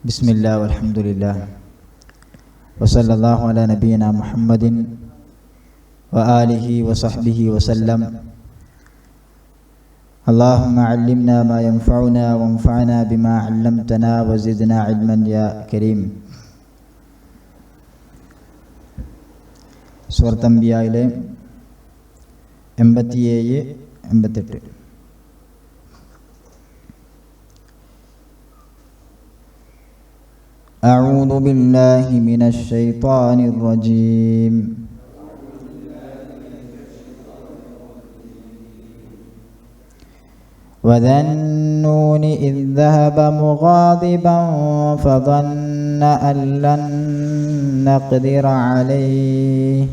ബിസ്മില്ലാ വൽഹംദുലില്ലാ വസല്ലല്ലാഹു അലാ നബിയിനാ മുഹമ്മദിൻ വആലിഹി വസഹ്ബിഹി വസല്ലം. അല്ലാഹുമ്മ അല്ലിംനാ മാ യൻഫഉനാ വൻഫഅനാ ബിമാ അല്ലംതനാ വസിദ്നാ ഇൽമൻ യാ കരീം. സൂറത്ത് അംബിയായിലെ 87-88. أعوذ بالله من الشيطان الرجيم. وذا النون إذ ذهب مغاضبا فظن أن لن نقدر عليه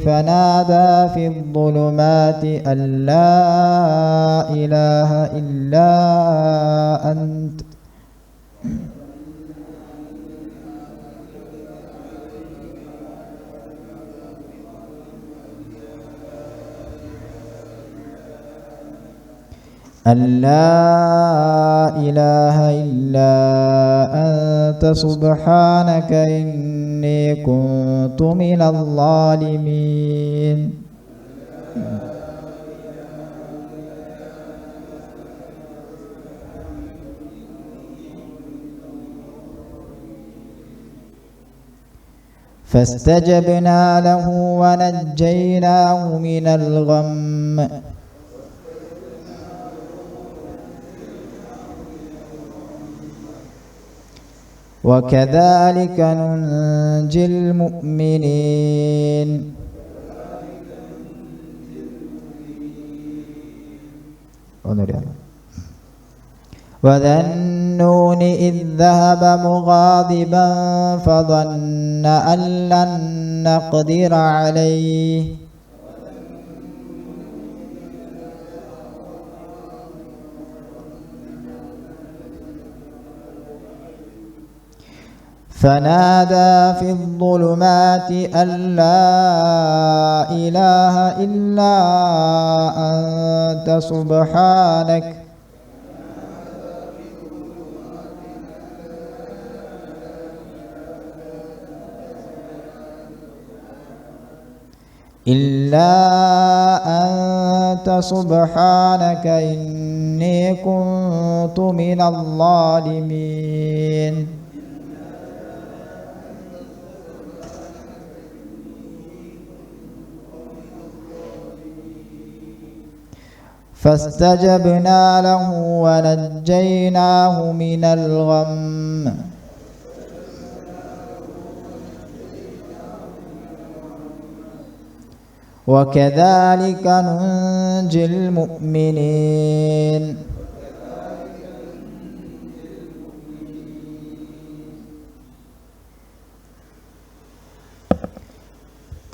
فنادى في الظلمات أن لا إله إلا أنت سبحانك إني كنت من الظالمين. فاستجبنا له ونجيناه من الغم وكذلك ننجي المؤمنين. وذا النون إذ ذهب مغاضبا فظن أن لن نقدر عليه فنادى في الظلمات أن لا إله إلا أنت سبحانك إني كنت من الظالمين. فاستجبنا له ونجيناه من الغم وكذلك ننجي المؤمنين.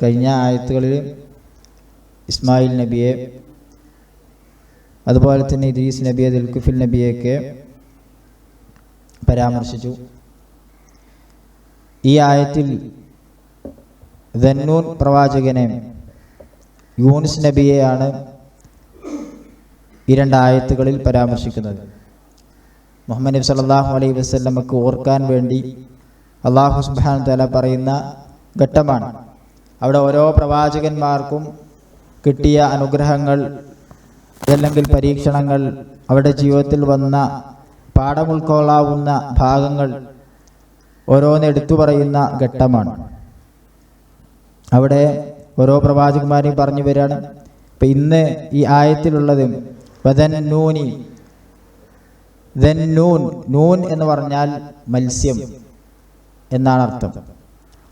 കഴിഞ്ഞ ആയത്തുകളിൽ ഇസ്മായിൽ നബിയെ, അതുപോലെ തന്നെ ഇദ്രീസ് നബിയെ, ദുൽഖുഫിൽ നബിയെയൊക്കെ പരാമർശിച്ചു. ഈ ആയത്തിൽ ദന്നൂൻ പ്രവാചകനെ, യൂനുസ് നബിയെയാണ് ഈ രണ്ടായത്തുകളിൽ പരാമർശിക്കുന്നത്. മുഹമ്മദ് നബി സല്ലല്ലാഹു അലൈഹി വസല്ലമക്ക് ഓർക്കാൻ വേണ്ടി അല്ലാഹു സുബ്ഹാനഹു വ തആല പറയുന്ന ഘട്ടമാണ്. അവിടെ ഓരോ പ്രവാചകന്മാർക്കും കിട്ടിയ അനുഗ്രഹങ്ങൾ, അല്ലെങ്കിൽ പരീക്ഷണങ്ങൾ, അവരുടെ ജീവിതത്തിൽ വന്ന പാഠം ഉൾക്കൊള്ളാവുന്ന ഭാഗങ്ങൾ ഓരോന്ന് എടുത്തു പറയുന്ന ഘട്ടമാണ്. അവിടെ ഓരോ പ്രവാചകന്മാരെയും പറഞ്ഞു വരികയാണ്. ഇപ്പം ഇന്ന് ഈ ആയത്തിലുള്ളത് വദന്നൂനി, ദന്നൂൻ, നൂൻ എന്ന് പറഞ്ഞാൽ മത്സ്യം എന്നാണ് അർത്ഥം.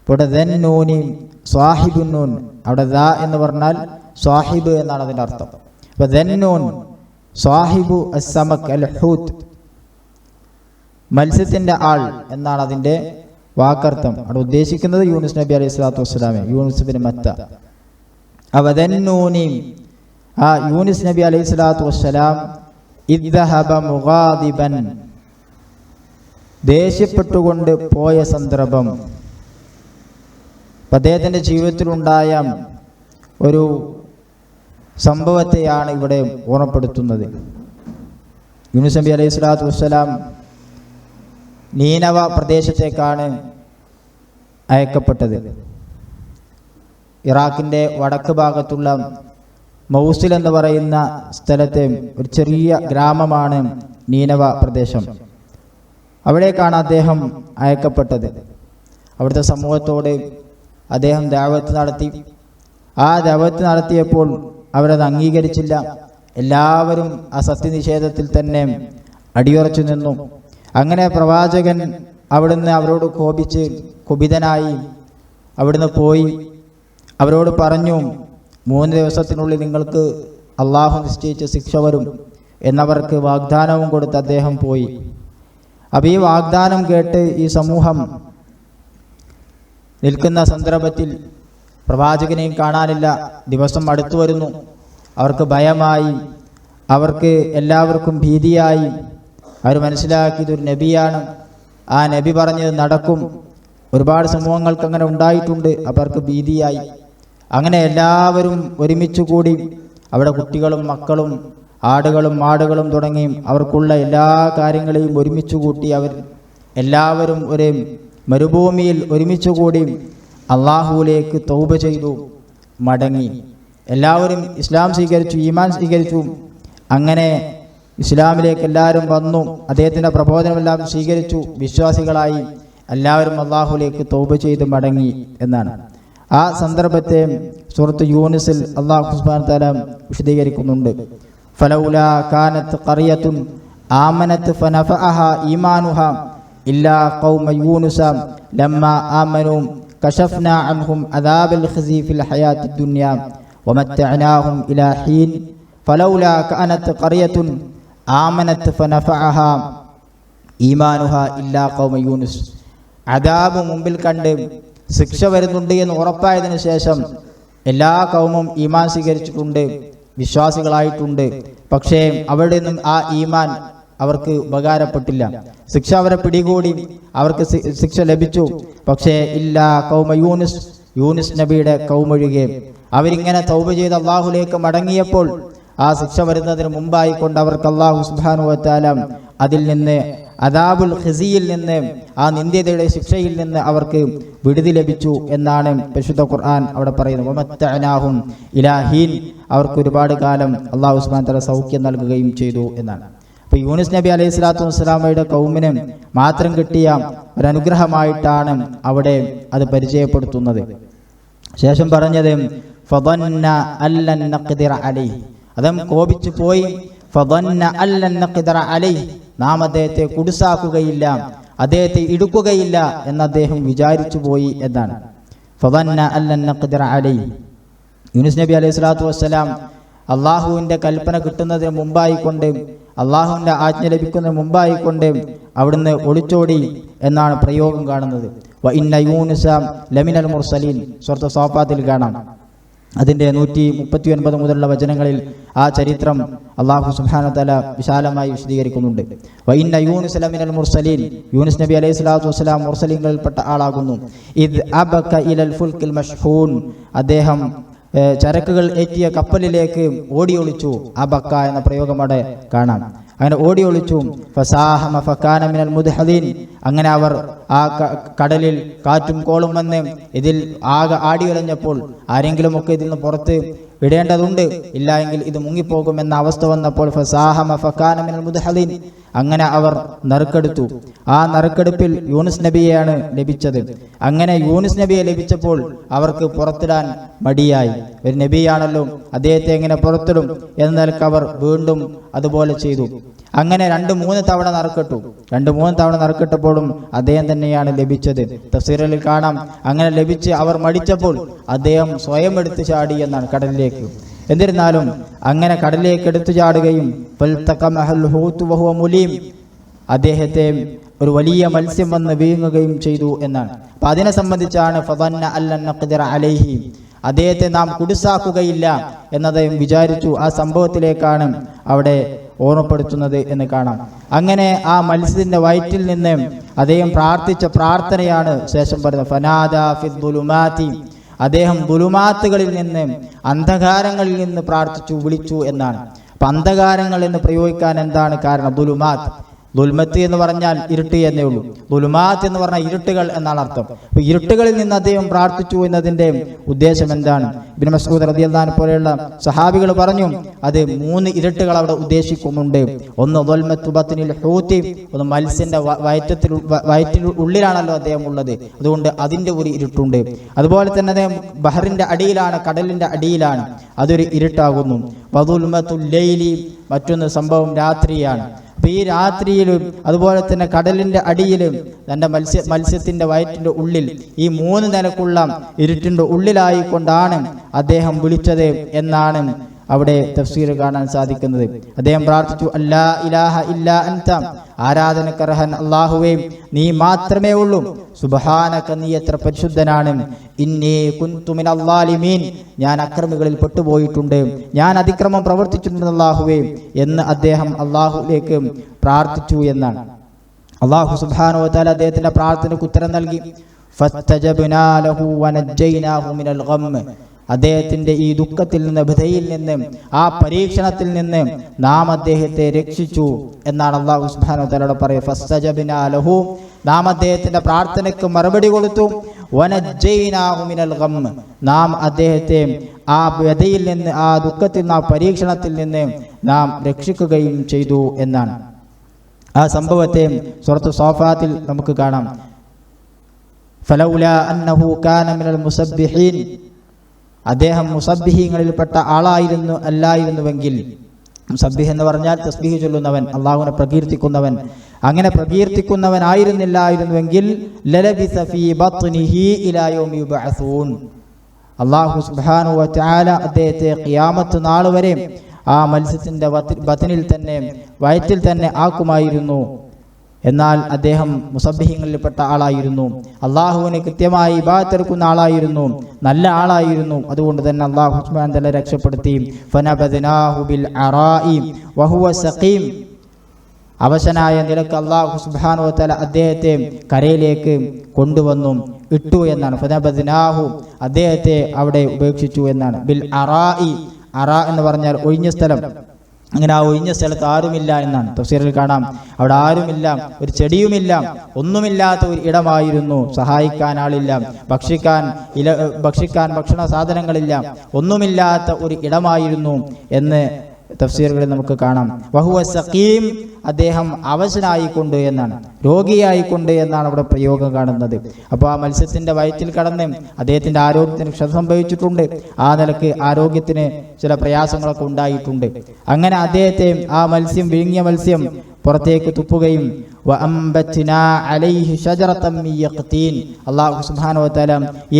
ഇവിടെ ദന്നൂനി സ്വാഹിബുൻ നൂൻ, അവിടെ ദാ എന്ന് പറഞ്ഞാൽ സ്വാഹിബ് എന്നാണ് അതിൻ്റെ അർത്ഥം. അപ്പോൾ ദന്നൂൻ സ്വാഹിബു അസ്സമക് അൽ ഹൂത്ത്, മത്സ്യത്തിൻ്റെ ആൾ എന്നാണ് അതിൻ്റെ വാക്കർത്ഥം. അവിടെ ഉദ്ദേശിക്കുന്നത് യൂനുസ് നബി അലൈഹി സ്വലാത്തു വസ്സലാമെ, യൂനുസ് ബിൻ മത്ത. അവദന്നൂനി, ആ യൂനുസ് നബി അലൈഹി സ്വലാത്തു വസ്സലാം ഇദ്ദഹബ മുഗാദിബൻ, ദേഷ്യപ്പെട്ടുകൊണ്ട് പോയ സന്ദർഭം അദ്ദേഹത്തിൻ്റെ ജീവിതത്തിലുണ്ടായ ഒരു സംഭവത്തെയാണ് ഇവിടെ ഓർമ്മപ്പെടുത്തുന്നത്. യൂനുസ് നബി അലൈഹി സ്വലാത്തു വസ്സലാം നീനവ പ്രദേശത്തേക്കാണ് അയക്കപ്പെട്ടത്. ഇറാഖിൻ്റെ വടക്ക് ഭാഗത്തുള്ള മൗസിൽ എന്ന് പറയുന്ന സ്ഥലത്തെ ഒരു ചെറിയ ഗ്രാമമാണ് നീനവ പ്രദേശം. അവിടേക്കാണ് അദ്ദേഹം അയക്കപ്പെട്ടത്. അവിടുത്തെ സമൂഹത്തോട് അദ്ദേഹം ദഅവത്ത് നടത്തി. ആ ദഅവത്ത് നടത്തിയപ്പോൾ അവരത് അംഗീകരിച്ചില്ല. എല്ലാവരും ആ സത്യനിഷേധത്തിൽ തന്നെ അടിയുറച്ചു നിന്നു. അങ്ങനെ പ്രവാചകൻ അവിടുന്ന് അവരോട് കോപിച്ച് കുപിതനായി അവിടുന്ന് പോയി അവരോട് പറഞ്ഞു, 3 ദിവസത്തിനുള്ളിൽ നിങ്ങൾക്ക് അള്ളാഹു നിശ്ചയിച്ച ശിക്ഷ വരും എന്നവർക്ക് വാഗ്ദാനവും കൊടുത്ത് അദ്ദേഹം പോയി. അപ്പോൾ ഈ വാഗ്ദാനം കേട്ട് ഈ സമൂഹം നിൽക്കുന്ന സന്ദർഭത്തിൽ പ്രവാചകനെയും കാണാനില്ല. ദിവസം അടുത്തു വരുന്നു. അവർക്ക് ഭയമായി, അവർക്ക് എല്ലാവർക്കും ഭീതിയായി. അവർ മനസ്സിലാക്കി ഇതൊരു നബിയാണ്, ആ നബി പറഞ്ഞത് നടക്കും. ഒരുപാട് സമൂഹങ്ങൾക്ക് അങ്ങനെ ഉണ്ടായിട്ടുണ്ട്. അവർക്ക് ഭീതിയായി. അങ്ങനെ എല്ലാവരും ഒരുമിച്ച് കൂടി അവിടെ കുട്ടികളും മക്കളും ആടുകളും മാടുകളും തുടങ്ങി അവർക്കുള്ള എല്ലാ കാര്യങ്ങളെയും ഒരുമിച്ച് കൂട്ടി അവർ എല്ലാവരും ഒരു മരുഭൂമിയിൽ ഒരുമിച്ച് കൂടി അള്ളാഹുവിലേക്ക് തൗബ ചെയ്തു മടങ്ങി. എല്ലാവരും ഇസ്ലാം സ്വീകരിച്ചു, ഈമാൻ സ്വീകരിച്ചു. അങ്ങനെ ഇസ്ലാമിലേക്ക് എല്ലാവരും വന്നു. അദ്ദേഹത്തിൻ്റെ പ്രബോധനമെല്ലാം സ്വീകരിച്ചു. വിശ്വാസികളായി എല്ലാവരും അള്ളാഹുവിലേക്ക് തൗബ ചെയ്ത് മടങ്ങി എന്നാണ്. ആ സന്ദർഭത്തെ സൂറത്ത് യൂനുസിൽ അള്ളാഹു സുബ്ഹാനഹു വ തആല വിശദീകരിക്കുന്നുണ്ട്. ഫലൗലാ കാനത്ത് ഖറിയത്തുൻ ആമനത് ഫനഫഅഹാ ഈമാനുഹാ ഇല്ലാ ഖൗമ യൂനുസ ലമ്മാ ആമനൂ കശഫ്നാ അൻഹും അദാബൽ ഖിസി ഫിൽ ഹയാത്തി ദുനിയ വമത്തഅനാഹും ഇലാ ഹീൻ ഫലൗലാ കാനത്ത് ഖറിയത്തുൻ ആമനത് ഫനഫഅഹാ ഈമാനുഹാ ഇല്ലാ ഖൗമ യൂനുസ്. അദാബ് മുമ്പിൽ കണ്ട് ശിക്ഷ വരുന്നുണ്ട് എന്ന് ഉറപ്പായതിനു ശേഷം എല്ലാ കൗമും ഈമാൻ സ്വീകരിച്ചിട്ടുണ്ട്, വിശ്വാസികളായിട്ടുണ്ട്. പക്ഷേ അവിടെ നിന്നും ആ ഈമാൻ അവർക്ക് ഉപകാരപ്പെട്ടില്ല. ശിക്ഷ അവരെ പിടികൂടി, അവർക്ക് ശിക്ഷ ലഭിച്ചു. പക്ഷേ ഇല്ലാ കൗമ യൂനുസ്, യൂനുസ് നബിയുടെ കൗമൊഴികെ അവരിങ്ങനെ തൗബ ചെയ്ത് അള്ളാഹുലേക്ക് മടങ്ങിയപ്പോൾ ആ ശിക്ഷ വരുന്നതിന് മുമ്പായിക്കൊണ്ട് അവർക്ക് അള്ളാഹു സുബ്ഹാനഹു വ തആല അതിൽ നിന്ന് അദാബുൽ ഖിസിയിൽ നിന്ന്, ആ നിന്ദ്യതയുടെ ശിക്ഷയിൽ നിന്ന് അവർക്ക് വിടുതി ലഭിച്ചു എന്നാണ് പരിശുദ്ധ ഖുർആൻ അവിടെ പറയുന്നത്. വമത്തഅനാഹും ഇലാ ഹീൻ, അവർക്ക് ഒരുപാട് കാലം അള്ളാഹു സുബ്ഹാനഹു വ തആല സൗഖ്യം നൽകുകയും ചെയ്തു എന്നാണ്. അപ്പോൾ യൂനുസ് നബി അലൈഹി സ്വലാത്തു വസ്സലാമയുടെ കൗമിന് മാത്രം കിട്ടിയ ഒരു അനുഗ്രഹമായിട്ടാണ് അവിടെ അത് പരിചയപ്പെടുത്തുന്നത്. ശേഷം പറഞ്ഞത് ഫദന്ന അല്ലൻ നഖ്ദിറ അലൈഹി, അദ്ദേഹം കോപിച്ചു പോയി. ഫദന്ന അല്ലൻ നഖ്ദിറ അലൈഹി, നാം അദ്ദേഹത്തെ കുടുസാക്കുകയില്ല, അദ്ദേഹത്തെ ഇടുക്കുകയില്ല എന്ന് അദ്ദേഹം വിചാരിച്ചു പോയി എന്നാണ്. ഫദന്ന അല്ലൻ നഖ്ദിറ അലൈഹി, യൂനുസ് നബി അലൈഹി സ്വലാത്തു വസ്സലാം അള്ളാഹുവിൻ്റെ കൽപ്പന കിട്ടുന്നതിന് മുമ്പായിക്കൊണ്ട്, അള്ളാഹുവിൻ്റെ ആജ്ഞ ലഭിക്കുന്നതിന് മുമ്പായിക്കൊണ്ട് അവിടുന്ന് ഒളിച്ചോടി എന്നാണ് പ്രയോഗം കാണുന്നത്. വ ഇന്ന യൂനുസ ലമിനൽ മുർസലീൻ, സൂറത്ത് സാഫാത്തിൽ കാണാം. അതിൻ്റെ 139 മുതലുള്ള വചനങ്ങളിൽ ആ ചരിത്രം അള്ളാഹു സുബ്ഹാനഹു വ തആല വിശാലമായി വിശദീകരിക്കുന്നുണ്ട്. വ ഇന്ന യൂനുസ ലമിനൽ മുർസലീൻ, യൂനുസ് നബി അലൈഹി സ്വലാത്തു വസ്സലാം മുർസലീങ്ങളിൽപ്പെട്ട ആളാകുന്നു. ഇദ് അബക ഇലൽ ഫുൽക്കിൽ മഷ്ഹൂൻ, അദ്ദേഹം ചരക്കുകൾ ഏറ്റിയ കപ്പലിലേക്ക് ഓടി ഒളിച്ചു. അബക്ക എന്ന പ്രയോഗം അവിടെ കാണാം. അങ്ങനെ ഓടി ഒളിച്ചു. ഫസാഹമ ഫകാന മിനൽ മുദ്ഹദീൻ, അങ്ങനെ അവർ ആ കടലിൽ കാറ്റും കോളും വന്ന് ഇതിൽ ആകെ ആടിയുലഞ്ഞപ്പോൾ ആരെങ്കിലുമൊക്കെ ഇതിൽ നിന്ന് പുറത്ത് വിടേണ്ടതുണ്ട്, ഇല്ല എങ്കിൽ ഇത് മുങ്ങിപ്പോകുമെന്ന അവസ്ഥ വന്നപ്പോൾ ഫസാഹമ ഫകാന മിനൽ മുദ്ഹദീൻ, അങ്ങനെ അവർ നറുക്കെടുത്തു. ആ നറുക്കെടുപ്പിൽ യൂനുസ് നബിയെയാണ് ലഭിച്ചത്. അങ്ങനെ യൂനുസ് നബിയെ ലഭിച്ചപ്പോൾ അവർക്ക് പുറത്തിടാൻ മടിയായി. ഒരു നബിയാണല്ലോ, അദ്ദേഹത്തെ എങ്ങനെ പുറത്തിടും എന്ന നിലക്ക് അവർ വീണ്ടും അതുപോലെ ചെയ്തു. അങ്ങനെ 2-3 തവണ നറുക്കിട്ടു. 2-3 തവണ നറുക്കിട്ടപ്പോഴും അദ്ദേഹം തന്നെയാണ് ലഭിച്ചത്. തഫ്സീറിൽ കാണാം, അങ്ങനെ ലഭിച്ച് അവർ മടിച്ചപ്പോൾ അദ്ദേഹം സ്വയം എടുത്തു ചാടി എന്നാണ് കടലിലേക്ക്. എന്നിരുന്നാലും അങ്ങനെ കടലിലേക്ക് എടുത്തു ചാടുകയും അദ്ദേഹത്തെ ഒരു വലിയ മത്സ്യം വന്ന് വീങ്ങുകയും ചെയ്തു എന്നാണ്. അപ്പം അതിനെ സംബന്ധിച്ചാണ് ഫദന്ന അല്ലൻ നഖ്ദിറ അലൈഹി, അദ്ദേഹത്തെ നാം കുടുസാക്കുകയില്ല എന്നദ്ദേഹം വിചാരിച്ചു. ആ സംഭവത്തിലേക്കാണ് അവിടെ ഓർമ്മപ്പെടുത്തുന്നത് എന്ന് കാണാം. അങ്ങനെ ആ മത്സ്യത്തിന്റെ വയറ്റിൽ നിന്ന് അദ്ദേഹം പ്രാർത്ഥിച്ച പ്രാർത്ഥനയാണ് ശേഷം പറയുന്നത് ഫനാദാ ഫിദ്ദുലുമാതി. അദ്ദേഹം ദുലുമാത്തുകളിൽ നിന്ന്, അന്ധകാരങ്ങളിൽ നിന്ന് പ്രാർത്ഥിച്ചു, വിളിച്ചു എന്നാണ്. അപ്പൊ അന്ധകാരങ്ങൾ എന്ന് പ്രയോഗിക്കാൻ എന്താണ് കാരണം? ദുലുമാത്ത്. ദുൽമത്ത് എന്ന് പറഞ്ഞാൽ ഇരുട്ട് എന്നേ ഉള്ളൂ. ദുലുമാത്ത് എന്ന് പറഞ്ഞാൽ ഇരുട്ടുകൾ എന്നാണ് അർത്ഥം. അപ്പൊ ഇരുട്ടുകളിൽ നിന്ന് അദ്ദേഹം പ്രാർത്ഥിച്ചു എന്നതിന്റെ ഉദ്ദേശം എന്താണ്? ഇബ്നു മസ്ഊദ് റളിയല്ലാഹു അൻഹു പോലെയുള്ള സഹാബികൾ പറഞ്ഞു അത് 3 ഇരുട്ടുകൾ അവിടെ ഉദ്ദേശിക്കുന്നുണ്ട്. ഒന്ന് ദുൽമത്തു ബത്നിൽ ഹൂതി, ഒന്ന് മത്സ്യന്റെ വയറ്റിൽ ഉള്ളിലാണല്ലോ അദ്ദേഹം ഉള്ളത്, അതുകൊണ്ട് അതിന്റെ ഒരു ഇരുട്ടുണ്ട്. അതുപോലെ തന്നെ അദ്ദേഹം ബഹറിന്റെ അടിയിലാണ്, കടലിന്റെ അടിയിലാണ്, അതൊരു ഇരുട്ടാകുന്നു. വദുൽമത്തുൽ ലൈലി, മറ്റൊന്ന് സംഭവം രാത്രിയാണ്. അപ്പൊ ഈ രാത്രിയിലും അതുപോലെ തന്നെ കടലിന്റെ അടിയിലും തന്റെ മത്സ്യത്തിന്റെ വയറ്റിന്റെ ഉള്ളിൽ ഈ 3 നിലക്കുള്ള ഇരുട്ടിന്റെ ഉള്ളിലായിക്കൊണ്ടാണ് അദ്ദേഹം വിളിച്ചത് എന്നാണ് അവിടെ തഫ്സീർ കാണാൻ സാധിക്കുന്നത്. അദ്ദേഹം പ്രാർത്ഥിച്ചു അല്ലാ ഇലാഹ ഇല്ലാ അൻത, ആരാധനക്കർഹൻ അല്ലാഹുവേ നീ മാത്രമേ ഉള്ളൂ, സുബ്ഹാനക നീ എത്ര പരിശുദ്ധനാണ്, ഇന്നി കുൻതു മിനൽ ളാലിമീൻ ഞാൻ അക്രമികളിൽ പെട്ടുപോയിട്ടുണ്ട്, ഞാൻ അതിക്രമം പ്രവർത്തിച്ചിട്ടുണ്ട് അല്ലാഹുവേ എന്ന് അദ്ദേഹം അല്ലാഹുവിലേക്ക് പ്രാർത്ഥിച്ചു എന്നാണ്. അല്ലാഹു സുബ്ഹാനഹു വ തആല അദ്ദേഹത്തിന്റെ പ്രാർത്ഥനയ്ക്ക് ഉത്തരം നൽകി. ഫസ്തജബ്നാ ലഹു വനജ്ജയ്നാഹു മിനൽ ഗം, അദ്ദേഹത്തിന്റെ ഈ ദുഃഖത്തിൽ നിന്ന്, ബധയിൽ നിന്ന്, ആ പരീക്ഷണത്തിൽ നിന്ന് നാം അദ്ദേഹത്തെ രക്ഷിച്ചു എന്നാണ് അല്ലാഹു സുബ്ഹാനഹു വ തആല പറയുന്നത്. ഫസ്തജബ്നാ ലഹു, നാം അദ്ദേഹത്തിന്റെ പ്രാർത്ഥനയ്ക്ക് മറുപടി കൊടുത്തു. വനജ്ജയ്നാഹു മിനൽ ഗം, നാം അദ്ദേഹത്തെ ആ ബധയിൽ നിന്ന്, ആ ദുഃഖത്തിൽ നിന്ന്, ആ പരീക്ഷണത്തിൽ നിന്ന് നാം രക്ഷിക്കുകയും ചെയ്തു എന്നാണ്. ആ സംഭവത്തെ സൂറത്ത് സ്വാഫാത്തിൽ നമുക്ക് കാണാം. ഫലൗലാ അന്നഹു കാന മിനൽ മുസബ്ബിഹീൻ, അദ്ദേഹം മുസബ്ബിഹീങ്ങളിൽപ്പെട്ട ആളായിരുന്നു അല്ലായിരുന്നുവെങ്കിൽ, മുസബ്ബിഹ് എന്ന് പറഞ്ഞാൽ തസ്ബീഹ് ചൊല്ലുന്നവൻ, അള്ളാഹുവിനെ പ്രകീർത്തിക്കുന്നവൻ, അങ്ങനെ പ്രകീർത്തിക്കുന്നവനായിരുന്നില്ലായിരുന്നുവെങ്കിൽ ലലബിസ ഫീ ബത്നിഹി ഇലാ യൗമി യുബ്അസൂൻ, അല്ലാഹു സുബ്ഹാനഹു വ തആല അദ്ദേഹത്തെ ഖിയാമത്ത് നാൾ വരെ ആ മത്സ്യത്തിന്റെ ബത്നിൽ തന്നെ, വയറ്റിൽ തന്നെ ആക്കുമായിരുന്നു. എന്നാൽ അദ്ദേഹം മുസബ്ബിഹീങ്ങളിൽപ്പെട്ട ആളായിരുന്നു, അള്ളാഹുവിനെ കൃത്യമായി ഇബാദത്ത് എടുക്കുന്ന ആളായിരുന്നു, നല്ല ആളായിരുന്നു. അതുകൊണ്ട് തന്നെ അള്ളാഹു സുബ്ഹാനഹു വ തആല രക്ഷപ്പെടുത്തി. ഫനബദ്നാഹു ബിൽ അറാഇ വഹുവ സഖീം, അവശനായ നിലക്ക് അള്ളാഹു സുബ്ഹാനഹു വ തആല അദ്ദേഹത്തെ കരയിലേക്ക് കൊണ്ടുവന്നു ഇട്ടു എന്നാണ്. ഫനബദ്നാഹു, അദ്ദേഹത്തെ അവിടെ ഉപേക്ഷിച്ചു എന്നാണ്. ബിൽ അറാഇ, അറാ എന്ന് പറഞ്ഞാൽ ഒഴിഞ്ഞ സ്ഥലം. അങ്ങനെ ആ ഒഴിഞ്ഞ സ്ഥലത്ത് ആരുമില്ല എന്നാണ് തഫ്സീറിൽ കാണാം. അവിടെ ആരുമില്ല, ഒരു ചെടിയുമില്ല, ഒന്നുമില്ലാത്ത ഒരു ഇടമായിരുന്നു. സഹായിക്കാൻ ആളില്ല, ഭക്ഷിക്കാൻ ഭക്ഷണ സാധനങ്ങളില്ല, ഒന്നുമില്ലാത്ത ഒരു ഇടമായിരുന്നു എന്ന് തഫ്സീറുകളിൽ നമുക്ക് കാണാം. വഹുവ സഖീം, അദ്ദേഹം അവശനായിക്കൊണ്ട് എന്നാണ്, രോഗിയായിക്കൊണ്ട് എന്നാണ് അവിടെ പ്രയോഗം കാണുന്നത്. അപ്പോൾ ആ മത്സ്യത്തിന്റെ വയറ്റിൽ കടന്ന് അദ്ദേഹത്തിന്റെ ആരോഗ്യത്തിന് ക്ഷത സംഭവിച്ചിട്ടുണ്ട്. ആ നിലക്ക് ആരോഗ്യത്തിന് ചില പ്രയാസങ്ങളൊക്കെ ഉണ്ടായിട്ടുണ്ട്. അങ്ങനെ അദ്ദേഹത്തെ ആ മത്സ്യം, വിഴുങ്ങിയ മത്സ്യം പുറത്തേക്ക് തുപ്പുകയും അല്ലാഹു സുബ്ഹാനഹു വ തആല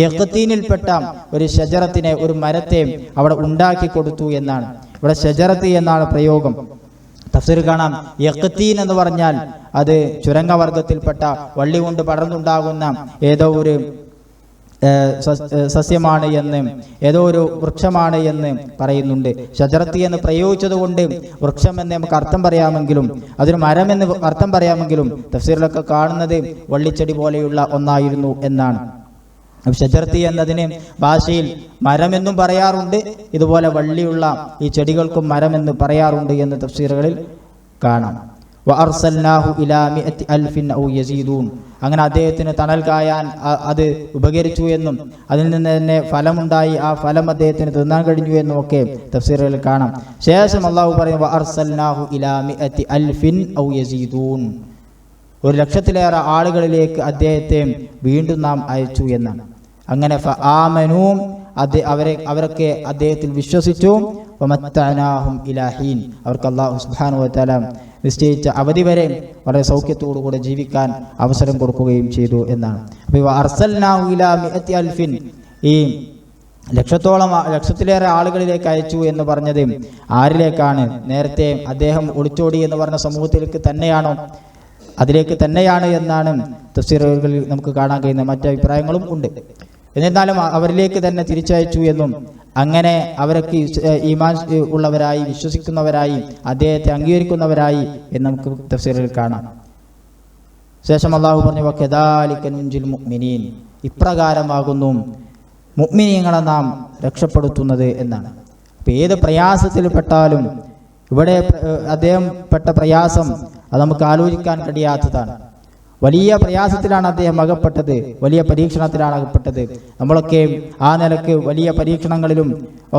യഖ്തീനിൽപ്പെട്ട ഒരു ഷജറത്തിനെ, ഒരു മരത്തെ അവിടെ ഉണ്ടാക്കി കൊടുത്തു എന്നാണ്. ഇവിടെ ഷജറത്ത് എന്നാണ് പ്രയോഗം. തഫ്സീർ കാണാം, യഖ്തീൻ എന്ന് പറഞ്ഞാൽ അത് ചുരംഗവർഗത്തിൽപ്പെട്ട വള്ളി കൊണ്ട് പടർന്നുണ്ടാകുന്ന ഏതോ ഒരു സസ്യമാണ് എന്ന്, ഏതോ ഒരു വൃക്ഷമാണ് എന്ന് പറയുന്നുണ്ട്. ഷജറത്തി എന്ന് പ്രയോഗിച്ചത് കൊണ്ട് വൃക്ഷം എന്ന് നമുക്ക് അർത്ഥം പറയാമെങ്കിലും, അതൊരു മരം എന്ന് അർത്ഥം പറയാമെങ്കിലും തഫ്സീറിലൊക്കെ കാണുന്നത് വള്ളിച്ചെടി പോലെയുള്ള ഒന്നായിരുന്നു എന്നാണ്. ഷജറത്തി എന്നതിന് ഭാഷയിൽ മരമെന്നും പറയാറുണ്ട്, ഇതുപോലെ വള്ളിയുള്ള ഈ ചെടികൾക്കും മരമെന്ന് പറയാറുണ്ട് എന്ന് തഫ്സീറുകളിൽ കാണാം. വഅർസൽനാഹു ഇലാ മിഅത്തി അൽഫിൻ ഔ യസീദൂൻ, അങ്ങനെ അദ്ദേഹത്തിന് തണൽ കായാൻ അത് ഉപകരിച്ചു എന്നും അതിൽ നിന്ന് തന്നെ ഫലമുണ്ടായി, ആ ഫലം അദ്ദേഹത്തിന് തിന്നാൻ കഴിഞ്ഞു എന്നും ഒക്കെ തഫ്സീറുകളിൽ കാണാം. ശേഷം അല്ലാഹു പറയുന്നു വഅർസൽനാഹു ഇലാ മിഅത്തി അൽഫിൻ ഔ യസീദൂൻ, 100,000-ലേറെ ആളുകളിലേക്ക് അദ്ദേഹത്തെ വീണ്ടും നാം അയച്ചു എന്നാണ്. അങ്ങനെ ഫആമനൂ, അവരൊക്കെ അദ്ദേഹത്തിൽ വിശ്വസിച്ചു. വമത്തഅനാഹും ഇലാ ഹീൻ, അവർക്ക് അല്ലാഹു സുബ്ഹാനഹു വ തആല നിശ്ചയിച്ച അവധി വരെ വളരെ സൗഖ്യത്തോടുകൂടെ ജീവിക്കാൻ അവസരം കൊടുക്കുകയും ചെയ്തു എന്നാണ്. അപ്പോൾ അർസൽനാഹു ഇലാ മിഅത്തി അൽഫിൻ, ഈ 100,000-ലേറെ ആളുകളിലേക്ക് അയച്ചു എന്ന് പറഞ്ഞത് ആരിലേക്കാണ്? നേരത്തെ അദ്ദേഹം ഒളിച്ചോടി എന്ന് പറഞ്ഞ സമൂഹത്തിലേക്ക് തന്നെയാണോ? അതിലേക്ക് തന്നെയാണ് എന്നാണ് തഫ്സീറുകളിൽ നമുക്ക് കാണാൻ കഴിയുന്ന മറ്റു അഭിപ്രായങ്ങളും ഉണ്ട്. എന്നിരുന്നാലും അവരിലേക്ക് തന്നെ തിരിച്ചയച്ചു എന്നും അങ്ങനെ അവരൊക്കെ ഈമാൻ ഉള്ളവരായി, വിശ്വസിക്കുന്നവരായി, അദ്ദേഹത്തെ അംഗീകരിക്കുന്നവരായി എന്ന് നമുക്ക് തഫ്സീറിൽ കാണാം. ശേഷം അള്ളാഹു പറഞ്ഞു, വകദാലിക നുൻജിൽ മുഅ്മിനീൻ, ഇപ്രകാരമാകുന്നു മുഅ്മിനീങ്ങളെ നാം രക്ഷപ്പെടുത്തുന്നത് എന്നാണ്. അപ്പോൾ ഏത് പ്രയാസത്തിൽപ്പെട്ടാലും, ഇവിടെ അദ്ദേഹം പെട്ട പ്രയാസം അത് നമുക്ക് ആലോചിക്കാൻ കഴിയാത്തതാണ്. വലിയ പ്രയാസത്തിലാണ് അദ്ദേഹം അകപ്പെട്ടത്, വലിയ പരീക്ഷണത്തിലാണ് അകപ്പെട്ടത്. നമ്മളൊക്കെ ആ നിലക്ക് വലിയ പരീക്ഷണങ്ങളിലും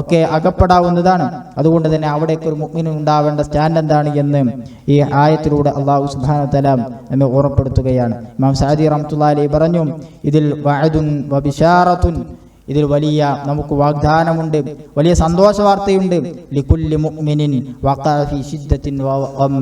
ഒക്കെ അകപ്പെടാവുന്നതാണ്. അതുകൊണ്ട് തന്നെ അവിടേക്ക് ഒരു മുഅ്മിന് ഉണ്ടാവേണ്ട സ്റ്റാൻഡ് എന്താണ് എന്ന് ഈ ആയത്തിലൂടെ അല്ലാഹു സുബ്ഹാനഹു വ തആല നമ്മെ ഓർമ്മപ്പെടുത്തുകയാണ്. ഇമാം സഅദി റഹ്മത്തുള്ളാഹി അലൈഹി പറഞ്ഞു, ഇതിൽ വഅദുൻ വബിശാറത്തുൻ, ഇതിൽ വലിയ നമുക്ക് വാഗ്ദാനമുണ്ട്, വലിയ സന്തോഷ വാർത്തയുണ്ട്. ലികുല്ലി മുഅ്മിനിൻ വഖഅ ഫീ ശിദ്ദത്തിൻ വഗം,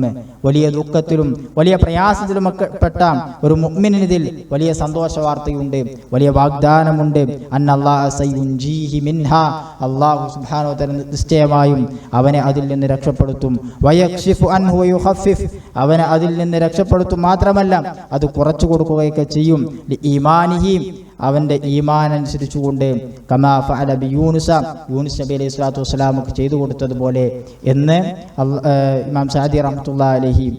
വലിയ ദുഃഖത്തിലും വലിയ പ്രയാസത്തിലും പെട്ട ഒരു മുഅ്മിനിന് ഇതിൽ വലിയ സന്തോഷ വാർത്തയുണ്ട്, വലിയ വാഗ്ദാനമുണ്ട്. അന്നല്ലാഹ സയുൻജീഹി മിൻഹാ, അല്ലാഹു സുബ്ഹാനഹു വ തആല നിശ്ചയമായും അവനെ അതിൽ നിന്ന് രക്ഷപ്പെടുത്തും. വയക്ഷിഫു അൻഹു വയുഖഫിഫ്, അവനെ അതിൽ നിന്ന് രക്ഷപ്പെടുത്തും മാത്രമല്ല അത് കുറച്ചു കൊടുക്കുകയൊക്കെ ചെയ്യും. ഈമാനിഹി, അവൻ്റെ ഈമാൻ അനുസരിച്ചുകൊണ്ട്, കമാ ഫഅല ബി യൂനുസ, യൂനുസ് നബി അലൈഹി സ്വലാത്തു വസ്സലാമക്ക് ചെയ്തു കൊടുത്തതുപോലെ എന്ന് ഇമാം സഅദി റഹ്മത്തുള്ളാഹി അലൈഹി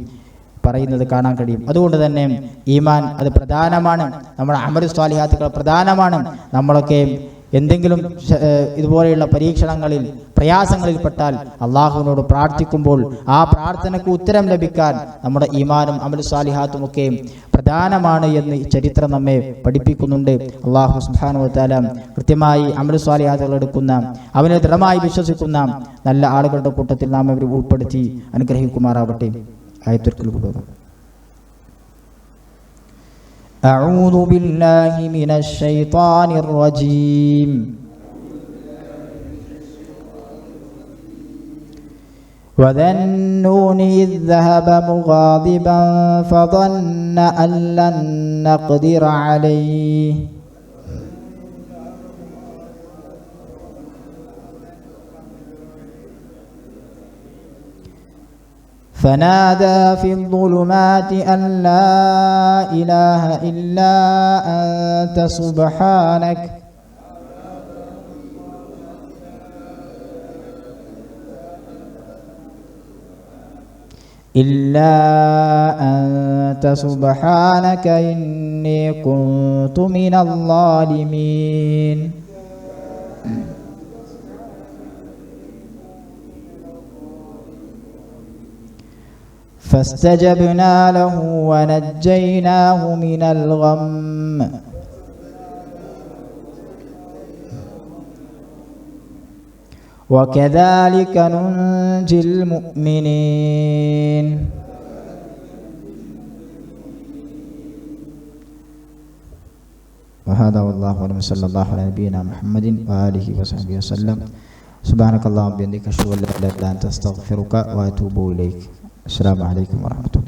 പറയുന്നത് കാണാൻ കഴിയും. അതുകൊണ്ട് തന്നെ ഈമാൻ അത് പ്രധാനമാണ്, നമ്മുടെ അമൽ സ്വാലിഹാത്തുകൾ പ്രധാനമാണ്. നമ്മളൊക്കെ എന്തെങ്കിലും ഇതുപോലെയുള്ള പരീക്ഷണങ്ങളിൽ, പ്രയാസങ്ങളിൽ പെട്ടാൽ അള്ളാഹുവിനോട് പ്രാർത്ഥിക്കുമ്പോൾ ആ പ്രാർത്ഥനയ്ക്ക് ഉത്തരം ലഭിക്കാൻ നമ്മുടെ ഈമാനും അമൽ സ്വാലിഹാത്തും ഒക്കെ പ്രധാനമാണ് എന്ന് ചരിത്രം നമ്മെ പഠിപ്പിക്കുന്നുണ്ട്. അള്ളാഹു സുബ്ഹാനഹു വ തആല കൃത്യമായി അമൽ സ്വാലിഹാത്തുകൾ എടുക്കുന്ന, അവനെ ദൃഢമായി വിശ്വസിക്കുന്ന നല്ല ആളുകളുടെ കൂട്ടത്തിൽ നാം അവരെ ഉൾപ്പെടുത്തി അനുഗ്രഹിക്കുമാറാവട്ടെ. ആയത്തുൽ കുർആൻ. أعوذ بالله من الشيطان الرجيم. وذا النون إذ ذهب مغاضبا فظن أن لن نقدر عليه فنادى في الظلمات أن لا إله إلا أنت سبحانك إني كنت من الظالمين. فاستجبنا له ونجيناه من الغم وكذلك ننجي المؤمنين. وهذا والله أعلم. صلى الله على نبينا محمد وآله وصحبه وسلم. سبحانك اللهم وبحمدك أشهد أن لا إله إلا أنت أستغفرك وأتوب إليك. السلام عليكم ورحمة الله.